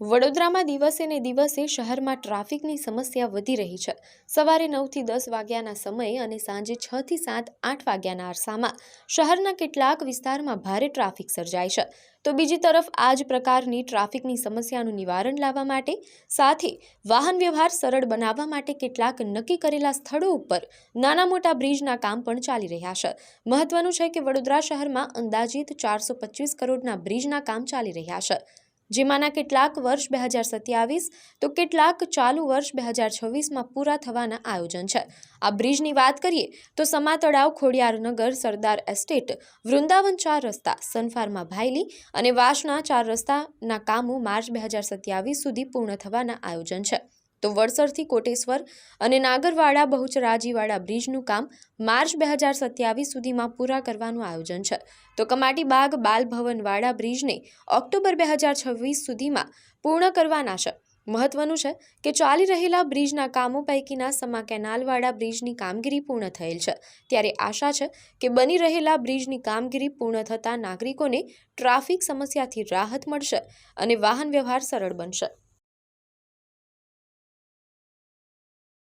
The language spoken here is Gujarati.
વડોદરામાં દિવસે ને દિવસે શહેરમાં ટ્રાફિકની સમસ્યા વધી રહી છે। સવારે 9 થી 10 વાગ્યાના સમયે અને સાંજે 6 થી 7, 8 વાગ્યાના અરસામાં શહેરના કેટલાક વિસ્તારમાં ભારે ટ્રાફિક સર્જાય છે। તો બીજી તરફ આ જ પ્રકારની ટ્રાફિકની સમસ્યાનું નિવારણ લાવવા માટે સાથે વાહન વ્યવહાર સરળ બનાવવા માટે કેટલાક નક્કી કરેલા સ્થળો ઉપર નાના મોટા બ્રિજના કામ પણ ચાલી રહ્યા છે। મહત્વનું છે કે વડોદરા શહેરમાં અંદાજિત 425 કરોડના બ્રિજના કામ ચાલી રહ્યા છે, જેમાંના કેટલાક વર્ષ 2027 તો કેટલાક ચાલુ વર્ષ 2026માં પૂરા થવાના આયોજન છે। આ બ્રિજની વાત કરીએ તો સમા તળાવ, ખોડિયારનગર, સરદાર એસ્ટેટ, વૃંદાવન 4 રસ્તા, સનફાર્મા ભાયલી અને વાસણા 4 રસ્તાના કામો માર્ચ 2027 સુધી પૂર્ણ થવાના આયોજન છે। તો વડસરથી કોટેશ્વર અને નાગરવાડા બહુચરાજીવાડા બ્રિજનું કામ માર્ચ 2027 સુધીમાં પૂરા કરવાનું આયોજન છે। તો કમાટીબાગ બાલભવનવાડા બ્રિજને ઓક્ટોબર 2026 સુધીમાં પૂર્ણ કરવાના છે। મહત્વનું છે કે ચાલી રહેલા બ્રિજના કામો પૈકીના સમા કેનાલવાડા બ્રિજની કામગીરી પૂર્ણ થયેલ છે, ત્યારે આશા છે કે બની રહેલા બ્રિજની કામગીરી પૂર્ણ થતાં નાગરિકોને ટ્રાફિક સમસ્યાથી રાહત મળશે અને વાહન વ્યવહાર સરળ બનશે।